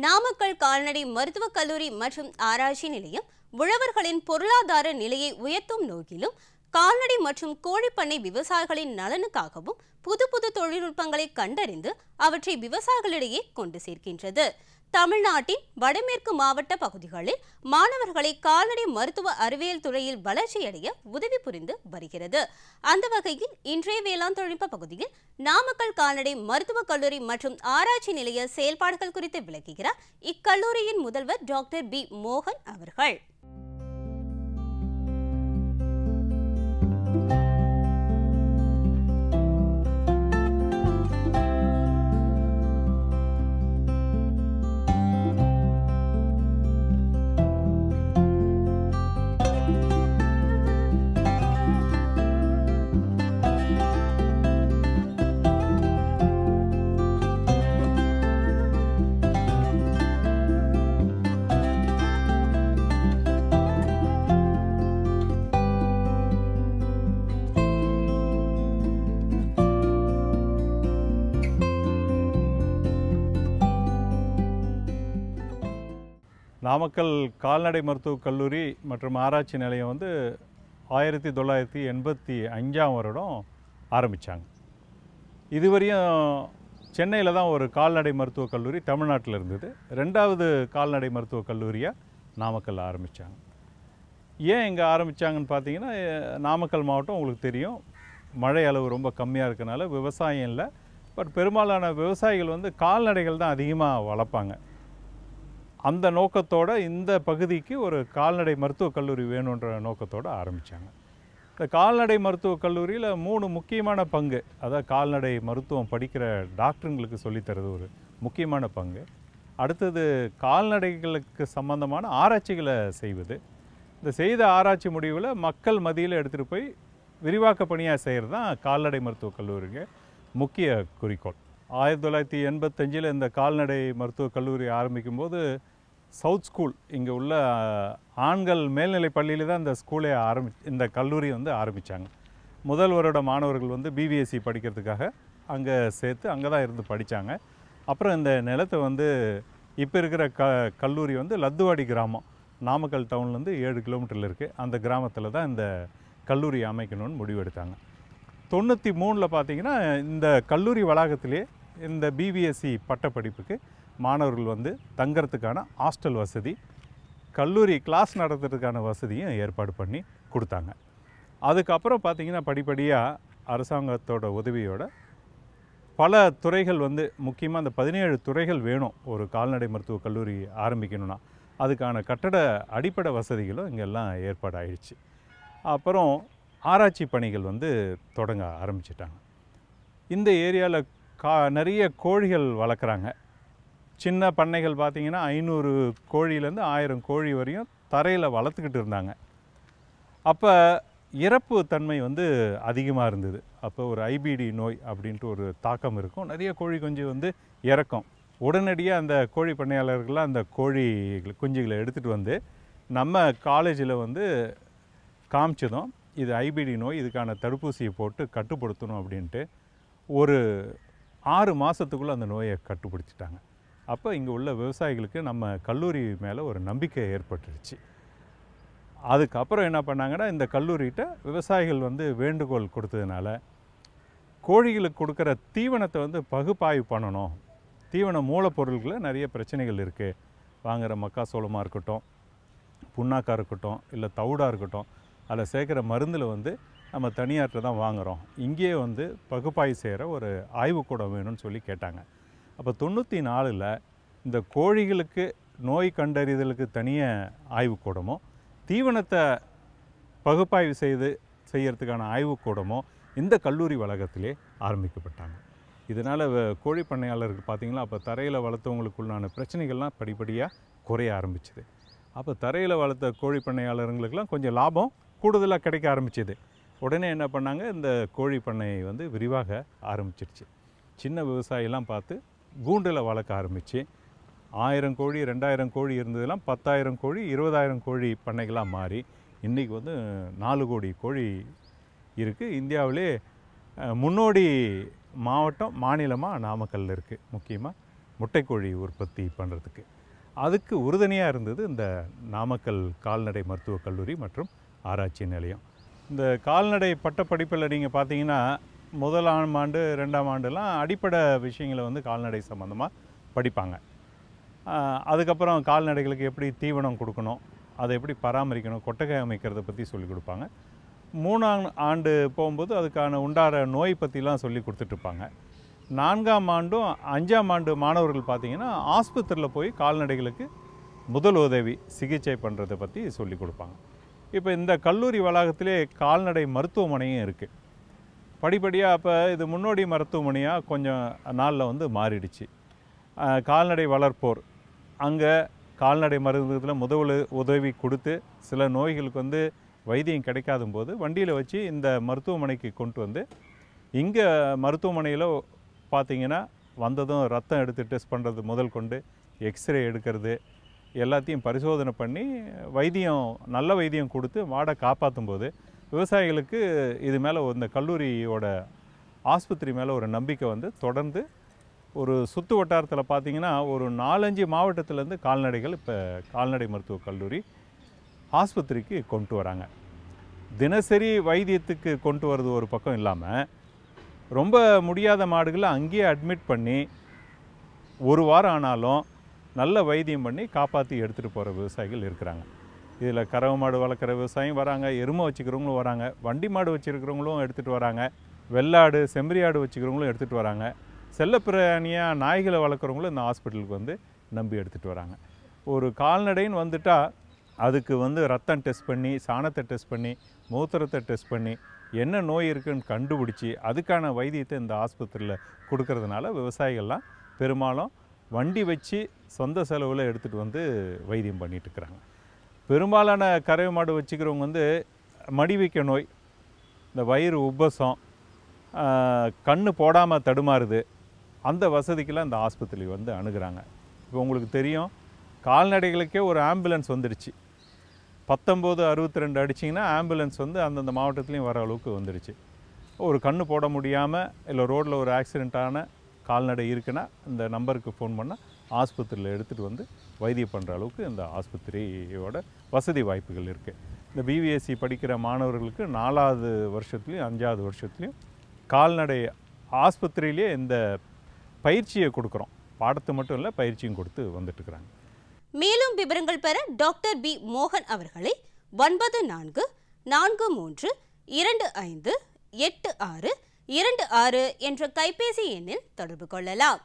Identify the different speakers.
Speaker 1: நாமக்கல் கால்நடை மருத்துவக் கல்லூரி மற்றும் ஆராய்ச்சி நிலையம் உழவர்களின் பொருளாதார நிலையை உயர்த்தும் நோக்கிலும் கால்நடை மற்றும் கோழிப்பண்ணை விவசாயிகளின் நலனுக்காகவும் புது தொழில்நுட்பங்களை கண்டறிந்து அவற்றை விவசாயிகளிடையே கொண்டு சேர்க்கின்றது. தமிழ்நாட்டின் வடமேற்கு மாவட்ட பகுதிகளில் மாணவர்களை கால்நடை மருத்துவ அறிவியல் துறையில் வளர்ச்சியடைய உதவி புரிந்து வருகிறது. அந்த வகையில் இன்றைய வேளாண் தொழில்நுட்ப பகுதியில் நாமக்கல் கால்நடை மருத்துவக் கல்லூரி மற்றும் ஆராய்ச்சி நிலைய செயல்பாடுகள் குறித்து விளக்குகிறார் இக்கல்லூரியின் முதல்வர் டாக்டர் பி மோகன் அவர்கள்.
Speaker 2: நாமக்கல் கால்நடை மருத்துவக் கல்லூரி மற்றும் ஆராய்ச்சி நிலையம் 1985ஆம் வருடம் ஆரம்பித்தாங்க. இதுவரையும் சென்னையில் தான் ஒரு கால்நடை மருத்துவக் கல்லூரி தமிழ்நாட்டில் இருந்தது. ரெண்டாவது கால்நடை மருத்துவக் கல்லூரியாக நாமக்கல் ஆரம்பித்தாங்க. ஏன் இங்கே ஆரம்பித்தாங்கன்னு பார்த்தீங்கன்னா, நாமக்கல் மாவட்டம் உங்களுக்கு தெரியும், மழை அளவு ரொம்ப கம்மியாக இருக்கனால விவசாயம் இல்லை. பட் பெரும்பாலான விவசாயிகள் கால்நடைகள் தான் அதிகமாக வளர்ப்பாங்க. அந்த நோக்கத்தோடு இந்த பகுதிக்கு ஒரு கால்நடை மருத்துவக் கல்லூரி வேணுன்ற நோக்கத்தோடு ஆரம்பித்தாங்க. இந்த கால்நடை மருத்துவக் கல்லூரியில் 3 முக்கியமான பங்கு, அதாவது கால்நடை மருத்துவம் படிக்கிற டாக்டருங்களுக்கு சொல்லித்தரது ஒரு முக்கியமான பங்கு. அடுத்தது கால்நடைகளுக்கு சம்பந்தமான ஆராய்ச்சிகளை செய்வது. இந்த செய்த ஆராய்ச்சி முடிவில் மக்கள் மத்தியில் எடுத்துகிட்டு போய் விரிவாக்க பணியாக செய்கிறது தான் கால்நடை மருத்துவக் கல்லூரிக்கு முக்கிய குறிக்கோள். 1985 இந்த கால்நடை மருத்துவக் கல்லூரி ஆரம்பிக்கும்போது சவுத் ஸ்கூல் இங்கே உள்ள ஆண்கள் மேல்நிலை பள்ளியில் தான் இந்த கல்லூரி ஆரம்பித்தாங்க. முதல் வருட மாணவர்கள் பிபிஎஸ்சி படிக்கிறதுக்காக அங்கே சேர்த்து அங்கே தான் இருந்து படித்தாங்க. அப்புறம் இந்த நிலத்தை இப்போ இருக்கிற கல்லூரி லத்துவாடி கிராமம், நாமக்கல் டவுன்லேருந்து 7 கிலோமீட்டரில் இருக்குது. அந்த கிராமத்தில் தான் இந்த கல்லூரி அமைக்கணும்னு முடிவெடுத்தாங்க. 93 பார்த்தீங்கன்னா இந்த கல்லூரி வளாகத்திலே இந்த பிபிஎஸ்சி பட்டப்படிப்புக்கு மாணவர்கள் தங்கறதுக்கான ஹாஸ்டல் வசதி, கல்லூரி கிளாஸ் நடத்துறதுக்கான வசதியும் ஏற்பாடு பண்ணி கொடுத்தாங்க. அதுக்கப்புறம் பார்த்திங்கன்னா படிப்படியாக அரசாங்கத்தோட உதவியோட பல துறைகள் முக்கியமாக அந்த 17 துறைகள் வேணும் ஒரு கால்நடை மருத்துவக் கல்லூரி ஆரம்பிக்கணும்னா. அதுக்கான கட்டட அடிப்படை வசதிகளும் இங்கெல்லாம் ஏற்பாடு ஆயிடுச்சு. அப்புறம் ஆராய்ச்சி பணிகள் தொடங்க ஆரம்பிச்சிட்டாங்க. இந்த ஏரியாவில் நிறைய கோழிகள் வளர்க்குறாங்க. சின்ன பண்ணைகள் பார்த்திங்கன்னா 500 கோழியிலேருந்து 1000 கோழி வரையும் தரையில் வளர்த்துக்கிட்டு இருந்தாங்க. அப்போ இறப்பு தன்மை அதிகமாக இருந்தது. அப்போ ஒரு ஐபிடி நோய் அப்படின்ட்டு ஒரு தாக்கம் இருக்கும். நிறைய கோழி குஞ்சு இறக்கும். உடனடியாக அந்த கோழி பண்ணையாளர்கள்லாம் அந்த கோழி குஞ்சுகளை எடுத்துகிட்டு நம்ம காலேஜில் காமிச்சதும் இது ஐபிடி நோய், இதுக்கான தடுப்பூசியை போட்டு கட்டுப்படுத்தணும் அப்படின்ட்டு ஒரு 6 மாதத்துக்குள்ளே அந்த நோயை கட்டுப்படுத்திட்டாங்க. அப்போ இங்கே உள்ள விவசாயிகளுக்கு நம்ம கல்லூரி மேலே ஒரு நம்பிக்கை ஏற்பட்டுருச்சு. அதுக்கப்புறம் என்ன பண்ணாங்கன்னா, இந்த கல்லூரிகிட்ட விவசாயிகள் வேண்டுகோள் கொடுத்ததுனால கோழிகளுக்கு கொடுக்குற தீவனத்தை பகுப்பாய்வு பண்ணணும். தீவன மூலப்பொருள்களில் நிறைய பிரச்சனைகள் இருக்குது. வாங்குகிற மக்காசோளமாக இருக்கட்டும், புண்ணாக்காக இருக்கட்டும், இல்லை தவிடாக இருக்கட்டும், அதில் சேர்க்குற மருந்தில் நம்ம தனியார்கிட்ட தான் வாங்குகிறோம். இங்கேயே பகுப்பாய்வு செய்கிற ஒரு ஆய்வுக்கூடம் வேணும்னு சொல்லி கேட்டாங்க. அப்போ 94ல் இந்த கோழிகளுக்கு நோய் கண்டறிதலுக்கு தனியாக ஆய்வுக்கூடமும், தீவனத்தை பகுப்பாய்வு செய்யறதுக்கான ஆய்வுக்கூடமும் இந்த கல்லூரி வளாகத்திலே ஆரம்பிக்கப்பட்டாங்க. இதனால் கோழி பண்ணையாளர்கள் பார்த்திங்கன்னா அப்போ தரையில் வளர்த்தவங்களுக்குள்ளான பிரச்சனைகள்லாம் படிப்படியாக குறைய ஆரம்பிச்சுது. அப்போ தரையில் வளர்த்த கோழி பண்ணையாளர்களுக்கெல்லாம் கொஞ்சம் லாபம் கூடுதலாக கிடைக்க ஆரம்பிச்சிது. உடனே என்ன பண்ணாங்க, இந்த கோழி பண்ணை விரிவாக ஆரம்பிச்சிருச்சு. சின்ன விவசாயிலாம் பார்த்து கூண்டில் வளர்க்க ஆரம்பித்து 1000 கோழி 2000 கோழி இருந்ததெல்லாம் 10,000 கோழி 20,000 கோழி பண்ணைகளாக மாறி இன்றைக்கி 4 கோடி கோழி இருக்குது. இந்தியாவிலே முன்னோடி மாவட்டம் மாநிலமாக நாமக்கல் இருக்குது. முக்கியமாக முட்டைக்கோழி உற்பத்தி பண்ணுறதுக்கு. அதுக்கு உறுதுணையாக இருந்தது இந்த நாமக்கல் கால்நடை மருத்துவக் கல்லூரி மற்றும் ஆராய்ச்சி நிலையம். இந்த கால்நடை பட்டப்படிப்பில் நீங்கள் பார்த்தீங்கன்னா முதலாம் ஆண்டு 2ஆம் ஆண்டுலாம் அடிப்படை விஷயங்களை வந்து கால்நடை சம்மந்தமாக படிப்பாங்க. அதுக்கப்புறம் கால்நடைகளுக்கு எப்படி தீவனம் கொடுக்கணும், அதை எப்படி பராமரிக்கணும், கொட்டகை அமைக்கிறத பற்றி சொல்லிக் கொடுப்பாங்க. 3ஆம் ஆண்டு போகும்போது அதுக்கான உண்டான நோய் பற்றிலாம் சொல்லி கொடுத்துட்ருப்பாங்க. 4ஆம் ஆண்டும் 5ஆம் ஆண்டு மாணவர்கள் பார்த்திங்கன்னா ஆஸ்பத்திரியில் போய் கால்நடைகளுக்கு முதல் உதவி சிகிச்சை பண்ணுறதை பற்றி சொல்லிக் கொடுப்பாங்க. இப்போ இந்த கல்லூரி வளாகத்திலே கால்நடை மருத்துவமனையும் இருக்குது. படிப்படியாக அப்போ இது முன்னோடி மருத்துவமனையாக கொஞ்சம் நாளில் வந்து மாறிடுச்சு. கால்நடை வளர்ப்போர் அங்கே கால்நடை மருந்துகளில் முதல் உதவி கொடுத்து சில நோய்களுக்கு வந்து வைத்தியம் கிடைக்காத போது வண்டியில் வச்சு இந்த மருத்துவமனைக்கு கொண்டு வந்து இங்கே மருத்துவமனையில் பார்த்திங்கன்னா வந்ததும் ரத்தம் எடுத்து டெஸ்ட் பண்ணுறது முதல் கொண்டு எக்ஸ்ரே எடுக்கிறது எல்லாத்தையும் பரிசோதனை பண்ணி வைத்தியம் நல்ல வைத்தியம் கொடுத்து மாடை காப்பாற்றும் போது விவசாயிகளுக்கு இது மேலே இந்த கல்லூரியோட ஆஸ்பத்திரி மேலே ஒரு நம்பிக்கை வந்து தொடர்ந்து ஒரு சுற்று வட்டாரத்தில் பார்த்திங்கன்னா ஒரு 4-5 மாவட்டத்திலேருந்து கால்நடைகள் இப்போ கால்நடை மருத்துவக் கல்லூரி ஆஸ்பத்திரிக்கு கொண்டு வராங்க. தினசரி வைத்தியத்துக்கு கொண்டு வர்றது ஒரு பக்கம் இல்லாமல் ரொம்ப முடியாத மாடுகளை அங்கேயே அட்மிட் பண்ணி ஒரு வாரம் ஆனாலும் நல்ல வைத்தியம் பண்ணி காப்பாற்றி எடுத்துகிட்டு போகிற விவசாயிகள் இருக்கிறாங்க. இதில் கறவை மாடு வளர்க்குற விவசாயம் வராங்க, எருமை வச்சுக்கிறவங்களும் வராங்க, வண்டி மாடு வச்சுருக்கிறவங்களும் எடுத்துகிட்டு வராங்க, வெள்ளாடு செம்மறியாடு வச்சுக்கிறவங்களும் எடுத்துகிட்டு வராங்க, செல்லப்பிராணியாக நாய்களை வளர்க்குறவங்களும் இந்த ஹாஸ்பிட்டலுக்கு வந்து நம்பி எடுத்துகிட்டு வராங்க. ஒரு கால்நடைன்னு வந்துட்டால் அதுக்கு வந்து ரத்தம் டெஸ்ட் பண்ணி, சாணத்தை டெஸ்ட் பண்ணி, மூத்திரத்தை டெஸ்ட் பண்ணி என்ன நோய் இருக்குன்னு கண்டுபிடிச்சி அதுக்கான வைத்தியத்தை இந்த ஆஸ்பத்திரியில் கொடுக்கறதுனால விவசாயிகள்லாம் பெரும்பாலும் வண்டி வச்சு சொந்த செலவில் எடுத்துகிட்டு வந்து வைத்தியம் பண்ணிகிட்ருக்குறாங்க. பெரும்பாலான கறவை மாடு வச்சுக்கிறவங்க வந்து மடிவிக்க நோய், இந்த வயிறு உப்பசம், கண்ணு போடாமல் தடுமாறுது, அந்த வசதிக்கெல்லாம் இந்த ஆஸ்பத்திரி வந்து அணுகிறாங்க. இப்போ உங்களுக்கு தெரியும் கால்நடைகளுக்கே ஒரு ஆம்புலன்ஸ் வந்துடுச்சு. 1962 அடிச்சிங்கன்னா ஆம்புலன்ஸ் வந்து அந்தந்த மாவட்டத்துலேயும் வர அளவுக்கு வந்துடுச்சு. ஒரு கண்ணு போட முடியாமல் இல்லை ரோட்டில் ஒரு ஆக்சிடெண்ட்டான கால்நடை இருக்குன்னா இந்த நம்பருக்கு ஃபோன் பண்ணால் ஆஸ்பத்திரியில் எடுத்துகிட்டு வந்து வைத்தியம் பண்ணுற அளவுக்கு இந்த ஆஸ்பத்திரியோட வசதி வாய்ப்புகள் இருக்குது. இந்த பிவிஎஸ்சி படிக்கிற மாணவர்களுக்கு 4ஆவது வருஷத்துலேயும் 5ஆவது வருஷத்துலேயும் கால்நடை ஆஸ்பத்திரியிலே இந்த பயிற்சியை கொடுக்குறோம். பாடத்தை மட்டும் இல்லை, பயிற்சியும் கொடுத்து வந்துட்டுருக்குறாங்க.
Speaker 1: மேலும் விவரங்கள் பெற டாக்டர் பி மோகன் அவர்களை 9443258626 என்ற கைபேசி எண்ணில் தொடர்பு கொள்ளலாம்.